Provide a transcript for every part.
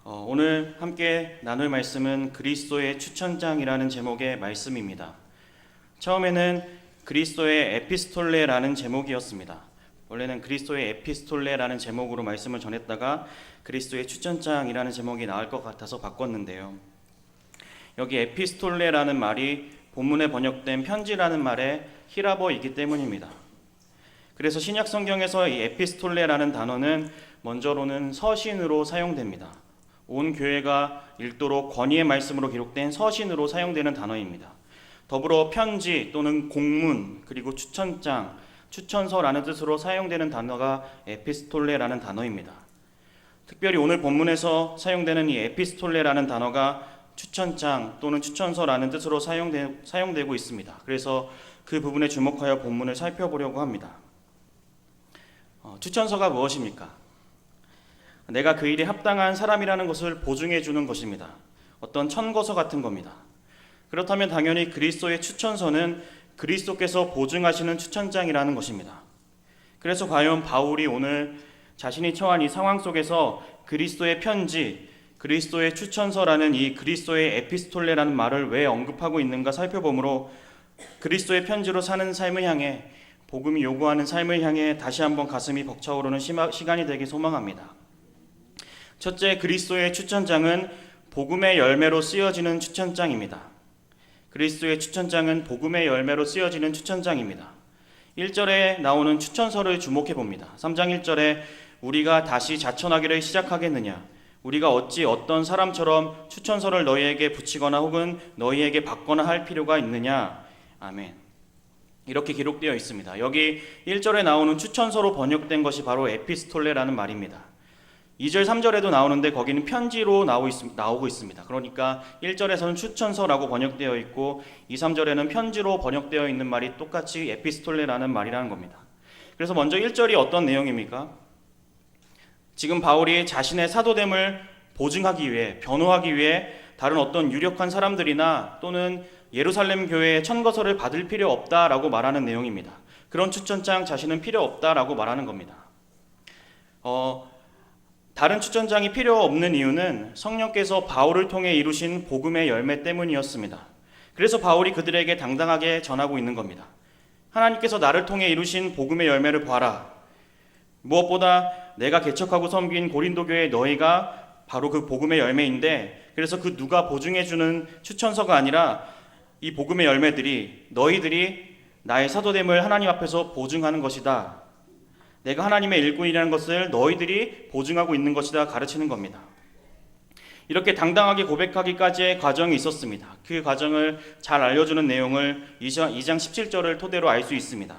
오늘 함께 나눌 말씀은 그리스도의 추천장이라는 제목의 말씀입니다. 처음에는 그리스도의 에피스톨레라는 제목이었습니다. 원래는 그리스도의 에피스톨레라는 제목으로 말씀을 전했다가 그리스도의 추천장이라는 제목이 나을 것 같아서 바꿨는데요. 여기 에피스톨레라는 말이 본문에 번역된 편지라는 말의 히라보이기 때문입니다. 그래서 신약 성경에서 이 에피스톨레라는 단어는 먼저로는 서신으로 사용됩니다. 온 교회가 읽도록 권위의 말씀으로 기록된 서신으로 사용되는 단어입니다. 더불어 편지 또는 공문 그리고 추천장, 추천서라는 뜻으로 사용되는 단어가 에피스톨레라는 단어입니다. 특별히 오늘 본문에서 사용되는 이 에피스톨레라는 단어가 추천장 또는 추천서라는 뜻으로 사용되고 있습니다. 그래서 그 부분에 주목하여 본문을 살펴보려고 합니다. 추천서가 무엇입니까? 내가 그 일에 합당한 사람이라는 것을 보증해 주는 것입니다. 어떤 천거서 같은 겁니다. 그렇다면 당연히 그리스도의 추천서는 그리스도께서 보증하시는 추천장이라는 것입니다. 그래서 과연 바울이 오늘 자신이 처한 이 상황 속에서 그리스도의 편지, 그리스도의 추천서라는 이 그리스도의 에피스톨레라는 말을 왜 언급하고 있는가 살펴보므로 그리스도의 편지로 사는 삶을 향해, 복음이 요구하는 삶을 향해 다시 한번 가슴이 벅차오르는 시간이 되길 소망합니다. 첫째, 그리스도의 추천장은 복음의 열매로 쓰여지는 추천장입니다. 그리스도의 추천장은 복음의 열매로 쓰여지는 추천장입니다. 1절에 나오는 추천서를 주목해 봅니다. 3장 1절에 우리가 다시 자천하기를 시작하겠느냐? 우리가 어찌 어떤 사람처럼 추천서를 너희에게 붙이거나 혹은 너희에게 받거나 할 필요가 있느냐? 아멘. 이렇게 기록되어 있습니다. 여기 1절에 나오는 추천서로 번역된 것이 바로 에피스톨레라는 말입니다. 2절, 3절에도 나오는데 거기는 편지로 나오고 있습니다. 그러니까 1절에서는 추천서라고 번역되어 있고 2, 3절에는 편지로 번역되어 있는 말이 똑같이 에피스톨레라는 말이라는 겁니다. 그래서 먼저 1절이 어떤 내용입니까? 지금 바울이 자신의 사도됨을 보증하기 위해, 변호하기 위해 다른 어떤 유력한 사람들이나 또는 예루살렘 교회의 천거서를 받을 필요 없다라고 말하는 내용입니다. 그런 추천장 자신은 필요 없다라고 말하는 겁니다. 다른 추천장이 필요 없는 이유는 성령께서 바울을 통해 이루신 복음의 열매 때문이었습니다. 그래서 바울이 그들에게 당당하게 전하고 있는 겁니다. 하나님께서 나를 통해 이루신 복음의 열매를 봐라. 무엇보다 내가 개척하고 섬긴 고린도 교회 너희가 바로 그 복음의 열매인데, 그래서 그 누가 보증해주는 추천서가 아니라 이 복음의 열매들이 너희들이 나의 사도됨을 하나님 앞에서 보증하는 것이다. 내가 하나님의 일꾼이라는 것을 너희들이 보증하고 있는 것이다 가르치는 겁니다. 이렇게 당당하게 고백하기까지의 과정이 있었습니다. 그 과정을 잘 알려주는 내용을 2장 17절을 토대로 알 수 있습니다.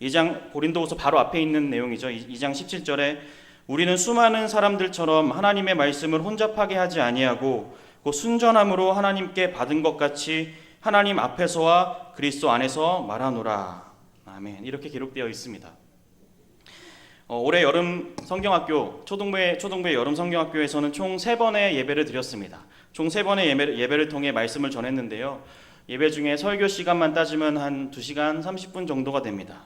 2장 고린도후서 바로 앞에 있는 내용이죠. 2장 17절에 우리는 수많은 사람들처럼 하나님의 말씀을 혼잡하게 하지 아니하고 그 순전함으로 하나님께 받은 것 같이 하나님 앞에서와 그리스도 안에서 말하노라. 아멘. 이렇게 기록되어 있습니다. 올해 여름 성경학교, 초등부의 여름 성경학교에서는 총 3번의 예배를 드렸습니다. 총 3번의 예배를 통해 말씀을 전했는데요. 예배 중에 설교 시간만 따지면 한 2시간 30분 정도가 됩니다.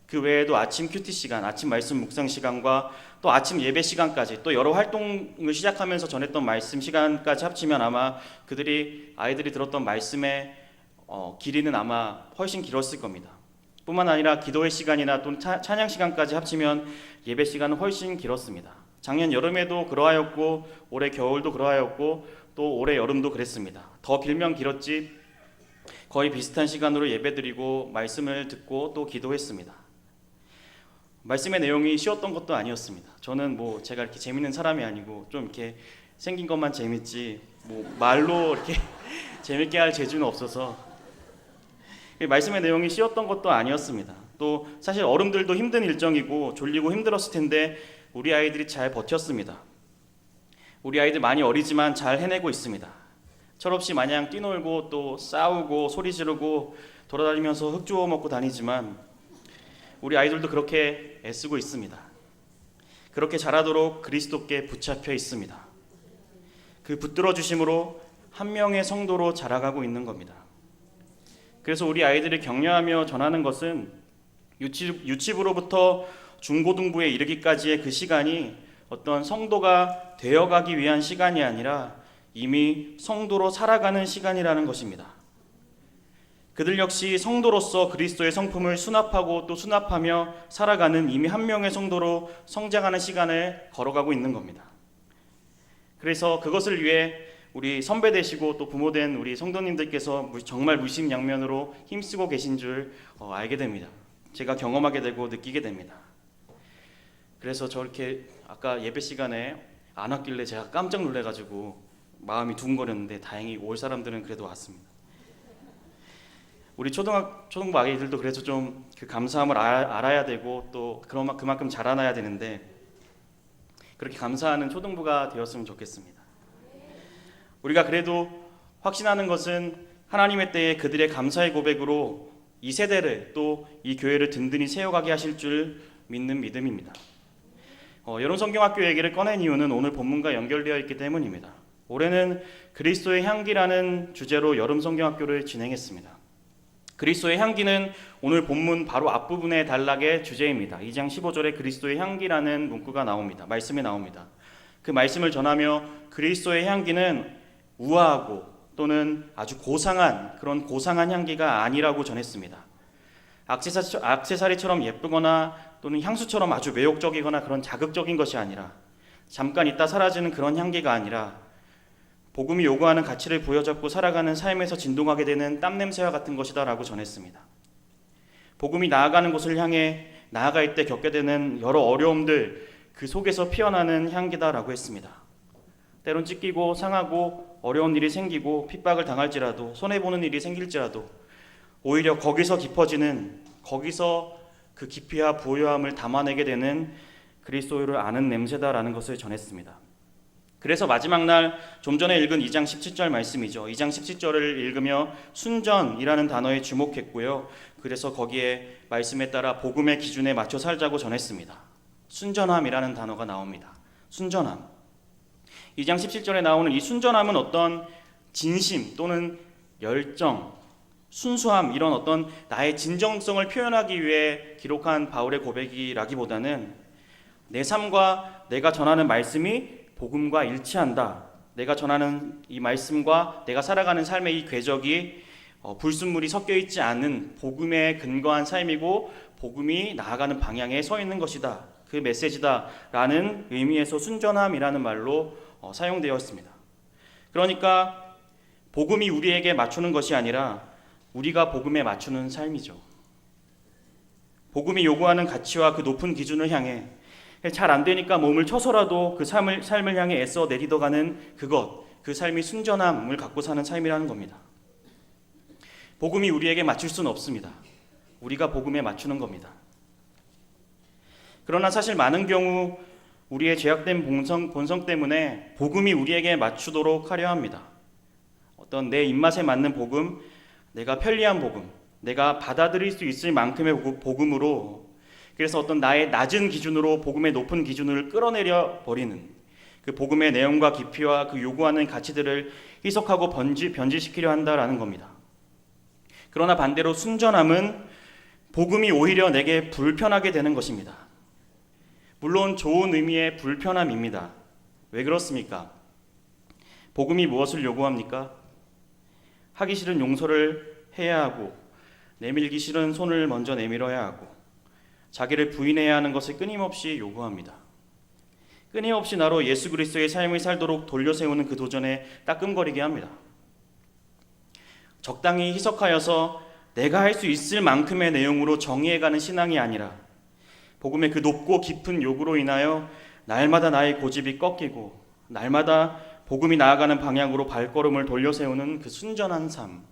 그 외에도 아침 큐티 시간, 아침 말씀 묵상 시간과 또 아침 예배 시간까지 또 여러 활동을 시작하면서 전했던 말씀 시간까지 합치면 아마 아이들이 들었던 말씀의 길이는 아마 훨씬 길었을 겁니다. 뿐만 아니라 기도의 시간이나 또는 찬양 시간까지 합치면 예배 시간은 훨씬 길었습니다. 작년 여름에도 그러하였고 올해 겨울도 그러하였고 또 올해 여름도 그랬습니다. 더 길면 길었지 거의 비슷한 시간으로 예배드리고 말씀을 듣고 또 기도했습니다. 말씀의 내용이 쉬웠던 것도 아니었습니다. 저는 제가 이렇게 재밌는 사람이 아니고 좀 이렇게 생긴 것만 재밌지 말로 이렇게 재밌게 할 재주는 없어서 말씀의 내용이 쉬웠던 것도 아니었습니다. 또 사실 어른들도 힘든 일정이고 졸리고 힘들었을 텐데 우리 아이들이 잘 버텼습니다. 우리 아이들 많이 어리지만 잘 해내고 있습니다. 철없이 마냥 뛰놀고 또 싸우고 소리 지르고 돌아다니면서 흙 주워 먹고 다니지만 우리 아이들도 그렇게 애쓰고 있습니다. 그렇게 자라도록 그리스도께 붙잡혀 있습니다. 그 붙들어 주심으로 한 명의 성도로 자라가고 있는 겁니다. 그래서 우리 아이들을 격려하며 전하는 것은 유치부로부터 중고등부에 이르기까지의 그 시간이 어떤 성도가 되어가기 위한 시간이 아니라 이미 성도로 살아가는 시간이라는 것입니다. 그들 역시 성도로서 그리스도의 성품을 수납하고 또 수납하며 살아가는 이미 한 명의 성도로 성장하는 시간을 걸어가고 있는 겁니다. 그래서 그것을 위해 우리 선배 되시고 또 부모된 우리 성도님들께서 정말 무심양면으로 힘쓰고 계신 줄 알게 됩니다. 제가 경험하게 되고 느끼게 됩니다. 그래서 저렇게 아까 예배 시간에 안 왔길래 제가 깜짝 놀래가지고 마음이 두근거렸는데 다행히 올 사람들은 그래도 왔습니다. 우리 초등부 아이들도 그래서 좀 그 감사함을 알아야 되고 또 그만큼 자라나야 되는데 그렇게 감사하는 초등부가 되었으면 좋겠습니다. 우리가 그래도 확신하는 것은 하나님의 때에 그들의 감사의 고백으로 이 세대를 또 이 교회를 든든히 세워가게 하실 줄 믿는 믿음입니다. 여름 성경학교 얘기를 꺼낸 이유는 오늘 본문과 연결되어 있기 때문입니다. 올해는 그리스도의 향기라는 주제로 여름 성경학교를 진행했습니다. 그리스도의 향기는 오늘 본문 바로 앞부분의 단락의 주제입니다. 2장 15절에 그리스도의 향기라는 문구가 나옵니다. 말씀이 나옵니다. 그 말씀을 전하며 그리스도의 향기는 우아하고 또는 아주 고상한 그런 고상한 향기가 아니라고 전했습니다. 액세서리처럼 예쁘거나 또는 향수처럼 아주 매혹적이거나 그런 자극적인 것이 아니라 잠깐 있다 사라지는 그런 향기가 아니라 복음이 요구하는 가치를 부여잡고 살아가는 삶에서 진동하게 되는 땀냄새와 같은 것이다 라고 전했습니다. 복음이 나아가는 곳을 향해 나아갈 때 겪게 되는 여러 어려움들 그 속에서 피어나는 향기다 라고 했습니다. 때론 찢기고 상하고 어려운 일이 생기고 핍박을 당할지라도 손해보는 일이 생길지라도 오히려 거기서 깊어지는 거기서 그 깊이와 부요함을 담아내게 되는 그리스도를 아는 냄새다라는 것을 전했습니다. 그래서 마지막 날 좀 전에 읽은 2장 17절 말씀이죠. 2장 17절을 읽으며 순전이라는 단어에 주목했고요. 그래서 거기에 말씀에 따라 복음의 기준에 맞춰 살자고 전했습니다. 순전함이라는 단어가 나옵니다. 순전함. 2장 17절에 나오는 이 순전함은 어떤 진심 또는 열정, 순수함 이런 어떤 나의 진정성을 표현하기 위해 기록한 바울의 고백이라기보다는 내 삶과 내가 전하는 말씀이 복음과 일치한다. 내가 전하는 이 말씀과 내가 살아가는 삶의 이 궤적이 불순물이 섞여 있지 않은 복음에 근거한 삶이고 복음이 나아가는 방향에 서 있는 것이다. 그 메시지다 라는 의미에서 순전함이라는 말로 사용되어 있습니다. 그러니까 복음이 우리에게 맞추는 것이 아니라 우리가 복음에 맞추는 삶이죠. 복음이 요구하는 가치와 그 높은 기준을 향해 잘 안 되니까 몸을 쳐서라도 그 삶을 향해 애써 내딛어가는 그 삶이 순전함을 갖고 사는 삶이라는 겁니다. 복음이 우리에게 맞출 수는 없습니다. 우리가 복음에 맞추는 겁니다. 그러나 사실 많은 경우 우리의 죄악된 본성 때문에 복음이 우리에게 맞추도록 하려 합니다. 어떤 내 입맛에 맞는 복음, 내가 편리한 복음, 내가 받아들일 수 있을 만큼의 복음으로 그래서 어떤 나의 낮은 기준으로 복음의 높은 기준을 끌어내려 버리는 그 복음의 내용과 깊이와 그 요구하는 가치들을 희석하고 변질시키려 한다라는 겁니다. 그러나 반대로 순전함은 복음이 오히려 내게 불편하게 되는 것입니다. 물론 좋은 의미의 불편함입니다. 왜 그렇습니까? 복음이 무엇을 요구합니까? 하기 싫은 용서를 해야 하고 내밀기 싫은 손을 먼저 내밀어야 하고 자기를 부인해야 하는 것을 끊임없이 요구합니다. 끊임없이 나로 예수 그리스도의 삶을 살도록 돌려세우는 그 도전에 따끔거리게 합니다. 적당히 희석하여서 내가 할 수 있을 만큼의 내용으로 정의해가는 신앙이 아니라 복음의 그 높고 깊은 요구로 인하여 날마다 나의 고집이 꺾이고 날마다 복음이 나아가는 방향으로 발걸음을 돌려세우는 그 순전한 삶.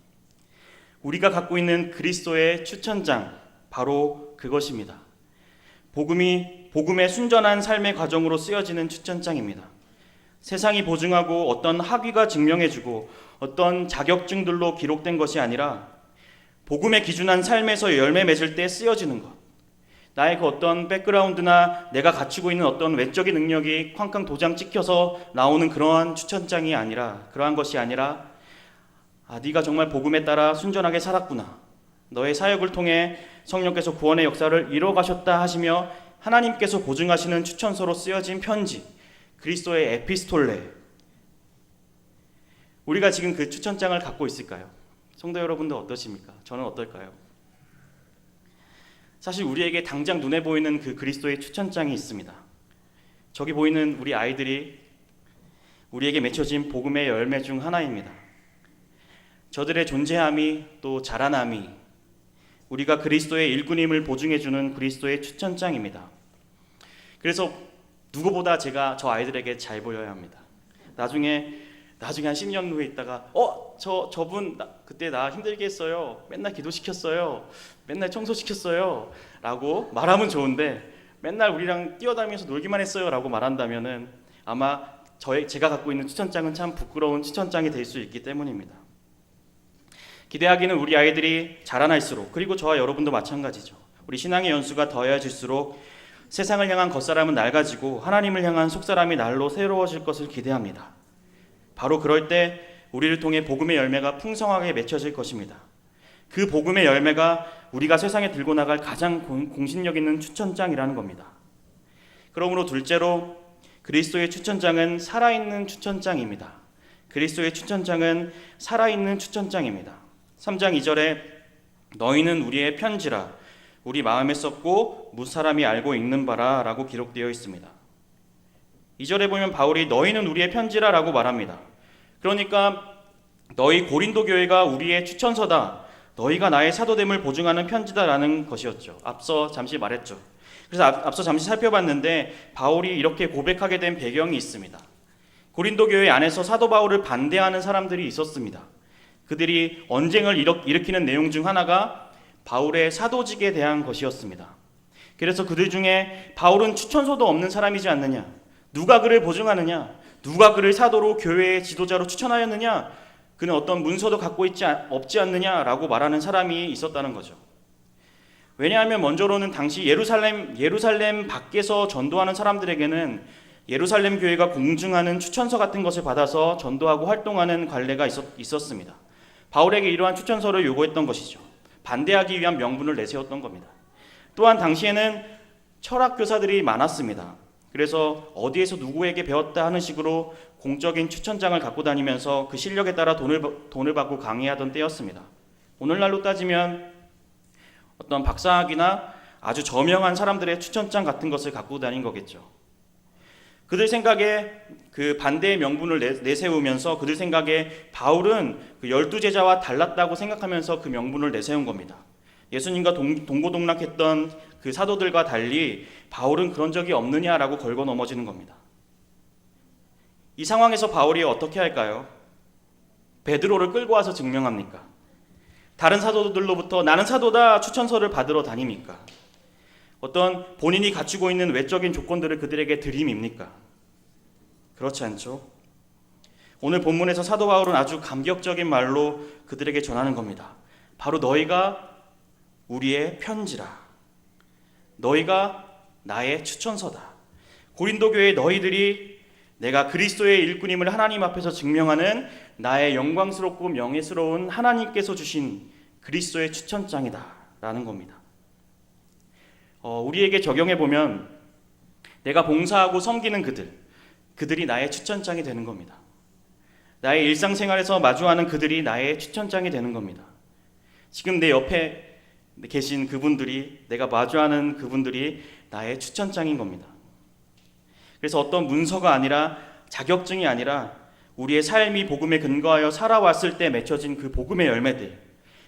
우리가 갖고 있는 그리스도의 추천장 바로 그것입니다. 복음의 순전한 삶의 과정으로 쓰여지는 추천장입니다. 세상이 보증하고 어떤 학위가 증명해주고 어떤 자격증들로 기록된 것이 아니라 복음에 기준한 삶에서 열매 맺을 때 쓰여지는 것. 나의 그 어떤 백그라운드나 내가 갖추고 있는 어떤 외적인 능력이 쾅쾅 도장 찍혀서 나오는 그러한 추천장이 아니라 그러한 것이 아니라 네가 정말 복음에 따라 순전하게 살았구나. 너의 사역을 통해 성령께서 구원의 역사를 이뤄가셨다 하시며 하나님께서 보증하시는 추천서로 쓰여진 편지, 그리스도의 에피스톨레. 우리가 지금 그 추천장을 갖고 있을까요? 성도 여러분들 어떠십니까? 저는 어떨까요? 사실 우리에게 당장 눈에 보이는 그 그리스도의 추천장이 있습니다. 저기 보이는 우리 아이들이 우리에게 맺혀진 복음의 열매 중 하나입니다. 저들의 존재함이 또 자라남이 우리가 그리스도의 일꾼임을 보증해주는 그리스도의 추천장입니다. 그래서 누구보다 제가 저 아이들에게 잘 보여야 합니다. 나중에 한 10년 후에 있다가 저분 그때 나 힘들게 했어요. 맨날 기도시켰어요. 맨날 청소시켰어요. 라고 말하면 좋은데 맨날 우리랑 뛰어다니면서 놀기만 했어요. 라고 말한다면은 아마 제가 갖고 있는 추천장은 참 부끄러운 추천장이 될 수 있기 때문입니다. 기대하기는 우리 아이들이 자라날수록, 그리고 저와 여러분도 마찬가지죠. 우리 신앙의 연수가 더해질수록 세상을 향한 겉사람은 낡아지고 하나님을 향한 속사람이 날로 새로워질 것을 기대합니다. 바로 그럴 때 우리를 통해 복음의 열매가 풍성하게 맺혀질 것입니다. 그 복음의 열매가 우리가 세상에 들고 나갈 가장 공신력 있는 추천장이라는 겁니다. 그러므로 둘째로 그리스도의 추천장은 살아있는 추천장입니다. 그리스도의 추천장은 살아있는 추천장입니다. 3장 2절에 너희는 우리의 편지라 우리 마음에 썼고 무사람이 알고 읽는 바라 라고 기록되어 있습니다. 2절에 보면 바울이 너희는 우리의 편지라 라고 말합니다. 그러니까 너희 고린도 교회가 우리의 추천서다, 너희가 나의 사도됨을 보증하는 편지다라는 것이었죠. 앞서 잠시 말했죠. 그래서 앞서 잠시 살펴봤는데 바울이 이렇게 고백하게 된 배경이 있습니다. 고린도 교회 안에서 사도 바울을 반대하는 사람들이 있었습니다. 그들이 언쟁을 일으키는 내용 중 하나가 바울의 사도직에 대한 것이었습니다. 그래서 그들 중에 바울은 추천서도 없는 사람이지 않느냐, 누가 그를 보증하느냐, 누가 그를 사도로 교회의 지도자로 추천하였느냐, 그는 어떤 문서도 갖고 없지 않느냐라고 말하는 사람이 있었다는 거죠. 왜냐하면 먼저로는 당시 예루살렘 밖에서 전도하는 사람들에게는 예루살렘 교회가 공증하는 추천서 같은 것을 받아서 전도하고 활동하는 관례가 있었습니다. 바울에게 이러한 추천서를 요구했던 것이죠. 반대하기 위한 명분을 내세웠던 겁니다. 또한 당시에는 철학 교사들이 많았습니다. 그래서 어디에서 누구에게 배웠다 하는 식으로 공적인 추천장을 갖고 다니면서 그 실력에 따라 돈을 받고 강의하던 때였습니다. 오늘날로 따지면 어떤 박사학위나 아주 저명한 사람들의 추천장 같은 것을 갖고 다닌 거겠죠. 그들 생각에 그 반대의 명분을 내세우면서 그들 생각에 바울은 그 12제자와 달랐다고 생각하면서 그 명분을 내세운 겁니다. 예수님과 동고동락했던 그 사도들과 달리 바울은 그런 적이 없느냐라고 걸고 넘어지는 겁니다. 이 상황에서 바울이 어떻게 할까요? 베드로를 끌고 와서 증명합니까? 다른 사도들로부터 나는 사도다 추천서를 받으러 다닙니까? 어떤 본인이 갖추고 있는 외적인 조건들을 그들에게 드림입니까? 그렇지 않죠. 오늘 본문에서 사도 바울은 아주 감격적인 말로 그들에게 전하는 겁니다. 바로 너희가 우리의 편지라, 너희가 나의 추천서다. 고린도 교회 너희들이 내가 그리스도의 일꾼임을 하나님 앞에서 증명하는 나의 영광스럽고 명예스러운 하나님께서 주신 그리스도의 추천장이다 라는 겁니다. 우리에게 적용해 보면 내가 봉사하고 섬기는 그들이 나의 추천장이 되는 겁니다. 나의 일상생활에서 마주하는 그들이 나의 추천장이 되는 겁니다. 지금 내 옆에 계신 그분들이, 내가 마주하는 그분들이 나의 추천장인 겁니다. 그래서 어떤 문서가 아니라, 자격증이 아니라 우리의 삶이 복음에 근거하여 살아왔을 때 맺혀진 그 복음의 열매들,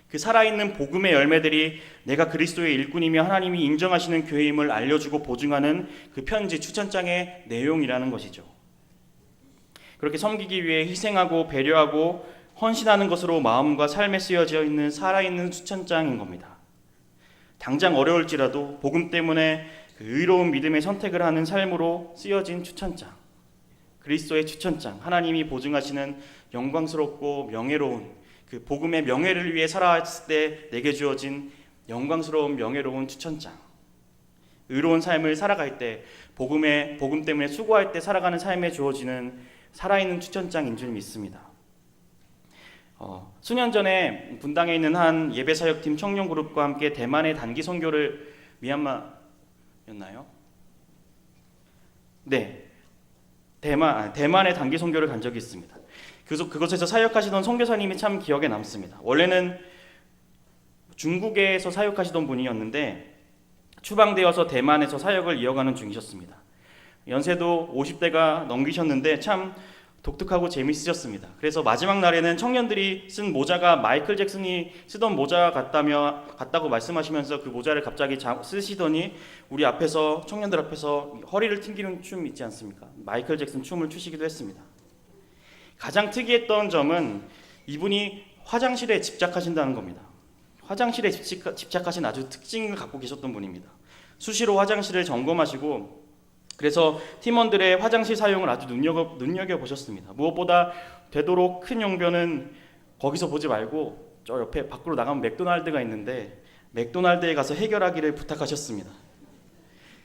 그 살아있는 복음의 열매들이 내가 그리스도의 일꾼이며 하나님이 인정하시는 교회임을 알려주고 보증하는 그 편지 추천장의 내용이라는 것이죠. 그렇게 섬기기 위해 희생하고 배려하고 헌신하는 것으로 마음과 삶에 쓰여져 있는 살아있는 추천장인 겁니다. 당장 어려울지라도 복음 때문에 그 의로운 믿음의 선택을 하는 삶으로 쓰여진 추천장, 그리스도의 추천장, 하나님이 보증하시는 영광스럽고 명예로운 그 복음의 명예를 위해 살아왔을 때 내게 주어진 영광스러운 명예로운 추천장, 의로운 삶을 살아갈 때 복음 때문에 수고할 때 살아가는 삶에 주어지는 살아있는 추천장인 줄 믿습니다. 수년 전에 분당에 있는 한 예배사역팀 청년그룹과 함께 대만의 단기 선교를 미얀마였나요? 네, 대만에 단기 선교를 간 적이 있습니다. 그곳에서 사역하시던 선교사님이 참 기억에 남습니다. 원래는 중국에서 사역하시던 분이었는데 추방되어서 대만에서 사역을 이어가는 중이셨습니다. 연세도 50대가 넘기셨는데 참 독특하고 재미있으셨습니다. 그래서 마지막 날에는 청년들이 쓴 모자가 마이클 잭슨이 쓰던 모자 같다고 말씀하시면서 그 모자를 갑자기 쓰시더니 우리 앞에서, 청년들 앞에서 허리를 튕기는 춤 있지 않습니까? 마이클 잭슨 춤을 추시기도 했습니다. 가장 특이했던 점은 이분이 화장실에 집착하신다는 겁니다. 화장실에 집착하신 아주 특징을 갖고 계셨던 분입니다. 수시로 화장실을 점검하시고 그래서 팀원들의 화장실 사용을 아주 눈여겨보셨습니다. 무엇보다 되도록 큰 용변은 거기서 보지 말고 저 옆에 밖으로 나가면 맥도날드가 있는데 맥도날드에 가서 해결하기를 부탁하셨습니다.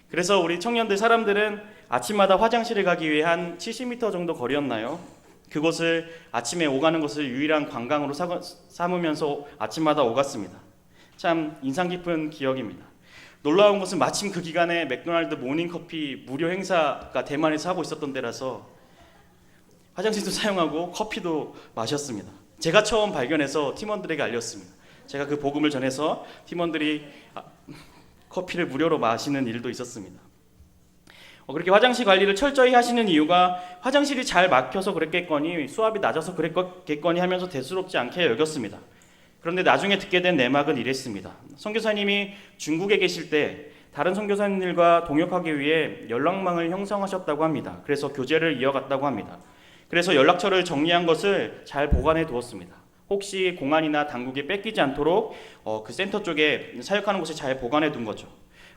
그래서 우리 청년들 사람들은 아침마다 화장실을 가기 위해 한 70m 정도 거리였나요? 그곳을 아침에 오가는 것을 유일한 관광으로 삼으면서 아침마다 오갔습니다. 참 인상 깊은 기억입니다. 놀라운 것은 마침 그 기간에 맥도날드 모닝커피 무료 행사가 대만에서 하고 있었던 때라서 화장실도 사용하고 커피도 마셨습니다. 제가 처음 발견해서 팀원들에게 알렸습니다. 제가 그 복음을 전해서 팀원들이 커피를 무료로 마시는 일도 있었습니다. 그렇게 화장실 관리를 철저히 하시는 이유가 화장실이 잘 막혀서 그랬겠거니 수압이 낮아서 그랬겠거니 하면서 대수롭지 않게 여겼습니다. 그런데 나중에 듣게 된 내막은 이랬습니다. 선교사님이 중국에 계실 때 다른 선교사님들과 동역하기 위해 연락망을 형성하셨다고 합니다. 그래서 교제를 이어갔다고 합니다. 그래서 연락처를 정리한 것을 잘 보관해 두었습니다. 혹시 공안이나 당국이 뺏기지 않도록 그 센터 쪽에 사역하는 곳에 잘 보관해 둔 거죠.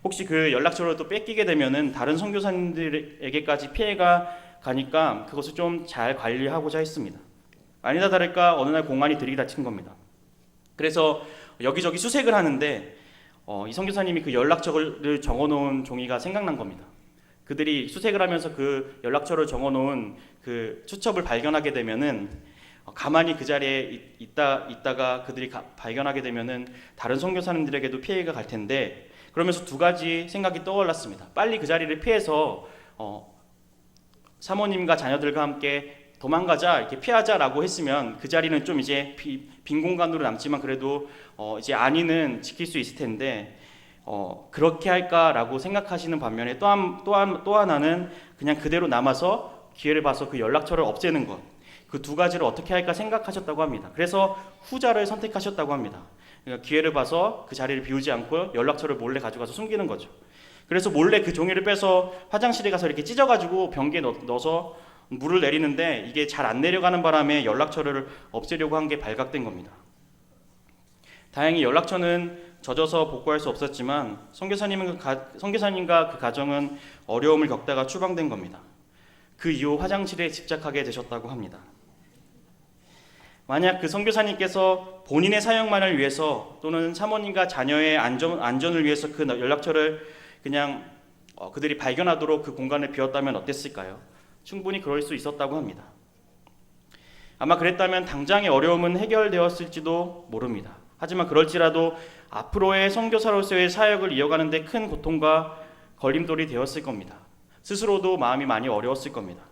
혹시 그 연락처를 또 뺏기게 되면은 다른 선교사님들에게까지 피해가 가니까 그것을 좀 잘 관리하고자 했습니다. 아니다 다를까 어느 날 공안이 들이닥친 겁니다. 그래서 여기저기 수색을 하는데 이 선교사님이 그 연락처를 적어놓은 종이가 생각난 겁니다. 그들이 수색을 하면서 그 연락처를 적어놓은 그 수첩을 발견하게 되면은 가만히 그 자리에 있다가 그들이 발견하게 되면은 다른 선교사님들에게도 피해가 갈 텐데 그러면서 두 가지 생각이 떠올랐습니다. 빨리 그 자리를 피해서 사모님과 자녀들과 함께 도망가자, 이렇게 피하자라고 했으면 그 자리는 좀 이제 빈 공간으로 남지만 그래도 이제 안위는 지킬 수 있을 텐데 그렇게 할까라고 생각하시는 반면에 또 하나는 그냥 그대로 남아서 기회를 봐서 그 연락처를 없애는 것, 그 두 가지를 어떻게 할까 생각하셨다고 합니다. 그래서 후자를 선택하셨다고 합니다. 그러니까 기회를 봐서 그 자리를 비우지 않고 연락처를 몰래 가져가서 숨기는 거죠. 그래서 몰래 그 종이를 빼서 화장실에 가서 이렇게 찢어가지고 변기에 넣어서 물을 내리는데 이게 잘 안 내려가는 바람에 연락처를 없애려고 한 게 발각된 겁니다. 다행히 연락처는 젖어서 복구할 수 없었지만 선교사님과 그 가정은 어려움을 겪다가 추방된 겁니다. 그 이후 화장실에 집착하게 되셨다고 합니다. 만약 그 선교사님께서 본인의 사역만을 위해서 또는 사모님과 자녀의 안전을 위해서 그 연락처를 그냥 그들이 발견하도록 그 공간을 비웠다면 어땠을까요? 충분히 그럴 수 있었다고 합니다. 아마 그랬다면 당장의 어려움은 해결되었을지도 모릅니다. 하지만 그럴지라도 앞으로의 선교사로서의 사역을 이어가는 데 큰 고통과 걸림돌이 되었을 겁니다. 스스로도 마음이 많이 어려웠을 겁니다.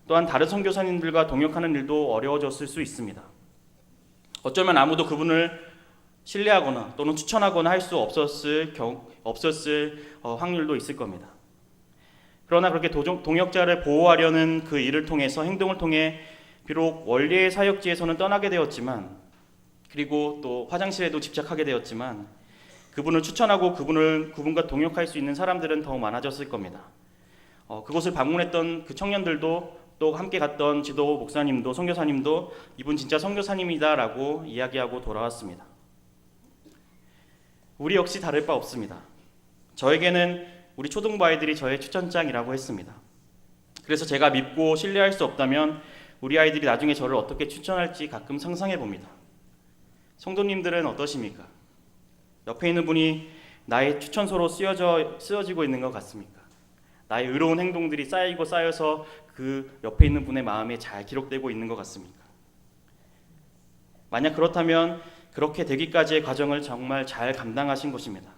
또한 다른 선교사님들과 동역하는 일도 어려워졌을 수 있습니다. 어쩌면 아무도 그분을 신뢰하거나 또는 추천하거나 할 수 없었을 확률도 있을 겁니다. 그러나 그렇게 동역자를 보호하려는 그 일을 통해서 행동을 통해 비록 원래의 사역지에서는 떠나게 되었지만 그리고 또 화장실에도 집착하게 되었지만 그분을 추천하고 그분과 동역할 수 있는 사람들은 더 많아졌을 겁니다. 그곳을 방문했던 그 청년들도 또 함께 갔던 지도 목사님도 선교사님도 이분 진짜 선교사님이다라고 이야기하고 돌아왔습니다. 우리 역시 다를 바 없습니다. 저에게는 우리 초등부 아이들이 저의 추천장이라고 했습니다. 그래서 제가 믿고 신뢰할 수 없다면 우리 아이들이 나중에 저를 어떻게 추천할지 가끔 상상해 봅니다. 성도님들은 어떠십니까? 옆에 있는 분이 나의 추천서로 쓰여지고 있는 것 같습니까? 나의 의로운 행동들이 쌓여서 그 옆에 있는 분의 마음에 잘 기록되고 있는 것 같습니까? 만약 그렇다면 그렇게 되기까지의 과정을 정말 잘 감당하신 것입니다.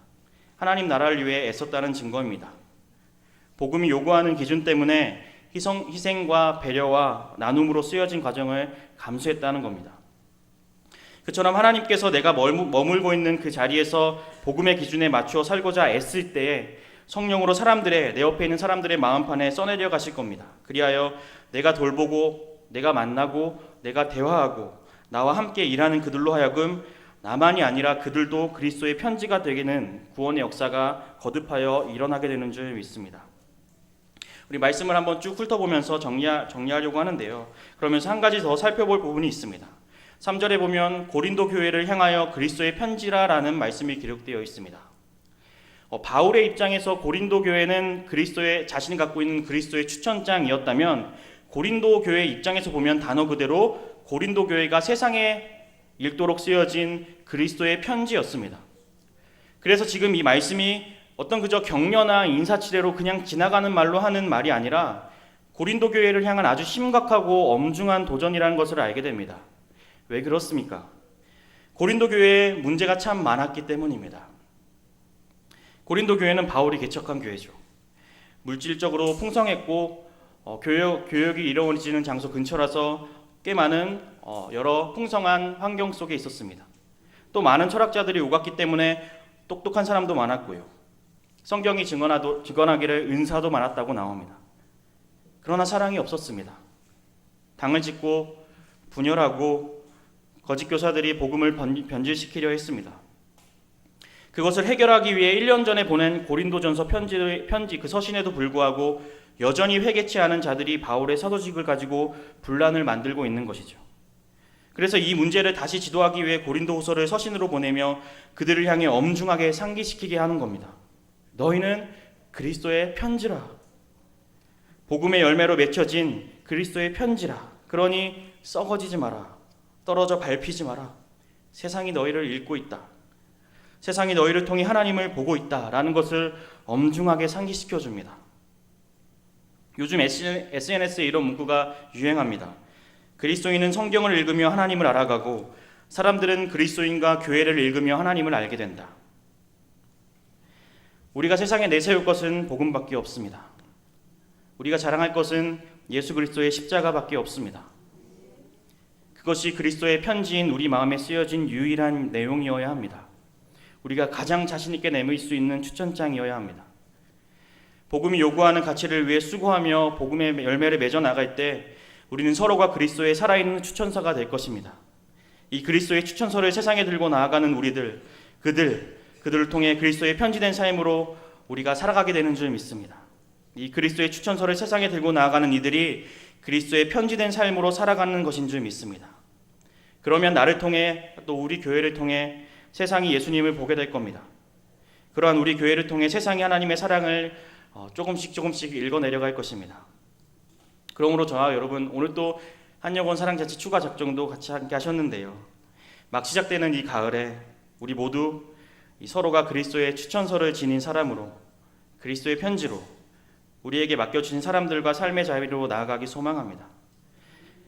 하나님 나라를 위해 애썼다는 증거입니다. 복음이 요구하는 기준 때문에 희생과 배려와 나눔으로 쓰여진 과정을 감수했다는 겁니다. 그처럼 하나님께서 내가 머물고 있는 그 자리에서 복음의 기준에 맞추어 살고자 애쓸 때에 성령으로 내 옆에 있는 사람들의 마음판에 써내려 가실 겁니다. 그리하여 내가 돌보고 내가 만나고 내가 대화하고 나와 함께 일하는 그들로 하여금 나만이 아니라 그들도 그리스도의 편지가 되는 구원의 역사가 거듭하여 일어나게 되는 줄 믿습니다. 우리 말씀을 한번 쭉 훑어보면서 정리하려고 하는데요. 그러면서 한 가지 더 살펴볼 부분이 있습니다. 3절에 보면 고린도 교회를 향하여 그리스도의 편지라라는 말씀이 기록되어 있습니다. 바울의 입장에서 고린도 교회는 자신이 갖고 있는 그리스도의 추천장이었다면 고린도 교회 입장에서 보면 단어 그대로 고린도 교회가 세상에 읽도록 쓰여진 그리스도의 편지였습니다. 그래서 지금 이 말씀이 어떤 그저 격려나 인사치레로 그냥 지나가는 말로 하는 말이 아니라 고린도 교회를 향한 아주 심각하고 엄중한 도전이라는 것을 알게 됩니다. 왜 그렇습니까? 고린도 교회에 문제가 참 많았기 때문입니다. 고린도 교회는 바울이 개척한 교회죠. 물질적으로 풍성했고 교역이 이루어지는 장소 근처라서 꽤 많은 여러 풍성한 환경 속에 있었습니다. 또 많은 철학자들이 오갔기 때문에 똑똑한 사람도 많았고요. 성경이 증언하기를 은사도 많았다고 나옵니다. 그러나 사랑이 없었습니다. 당을 짓고 분열하고 거짓 교사들이 복음을 변질시키려 했습니다. 그것을 해결하기 위해 1년 전에 보낸 고린도전서 편지 그 서신에도 불구하고 여전히 회개치 않은 자들이 바울의 사도직을 가지고 분란을 만들고 있는 것이죠. 그래서 이 문제를 다시 지도하기 위해 고린도후서를 서신으로 보내며 그들을 향해 엄중하게 상기시키게 하는 겁니다. 너희는 그리스도의 편지라. 복음의 열매로 맺혀진 그리스도의 편지라. 그러니 썩어지지 마라. 떨어져 밟히지 마라. 세상이 너희를 읽고 있다. 세상이 너희를 통해 하나님을 보고 있다라는 것을 엄중하게 상기시켜 줍니다. 요즘 SNS에 이런 문구가 유행합니다. 그리스도인은 성경을 읽으며 하나님을 알아가고 사람들은 그리스도인과 교회를 읽으며 하나님을 알게 된다. 우리가 세상에 내세울 것은 복음밖에 없습니다. 우리가 자랑할 것은 예수 그리스도의 십자가밖에 없습니다. 그것이 그리스도의 편지인 우리 마음에 쓰여진 유일한 내용이어야 합니다. 우리가 가장 자신 있게 내밀 수 있는 추천장이어야 합니다. 복음이 요구하는 가치를 위해 수고하며 복음의 열매를 맺어 나갈 때 우리는 서로가 그리스도의 살아있는 추천서가 될 것입니다. 이 그리스도의 추천서를 세상에 들고 나아가는 그들을 통해 그리스도의 편지된 삶으로 우리가 살아가게 되는 줄 믿습니다. 이 그리스도의 추천서를 세상에 들고 나아가는 이들이 그리스도의 편지된 삶으로 살아가는 것인 줄 믿습니다. 그러면 나를 통해 또 우리 교회를 통해 세상이 예수님을 보게 될 겁니다. 그러한 우리 교회를 통해 세상이 하나님의 사랑을 조금씩 읽어내려갈 것입니다. 그러므로 저와 여러분 오늘 또 한영원 사랑잔치 추가 작정도 같이 함께 하셨는데요. 막 시작되는 이 가을에 우리 모두 이 서로가 그리스도의 추천서를 지닌 사람으로 그리스도의 편지로 우리에게 맡겨주신 사람들과 삶의 자리로 나아가기 소망합니다.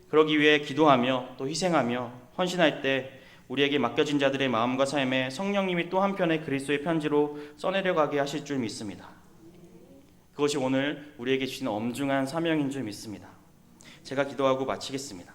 그러기 위해 기도하며 또 희생하며 헌신할 때 우리에게 맡겨진 자들의 마음과 삶에 성령님이 또 한편의 그리스도의 편지로 써내려가게 하실 줄 믿습니다. 그것이 오늘 우리에게 주신 엄중한 사명인 줄 믿습니다. 제가 기도하고 마치겠습니다.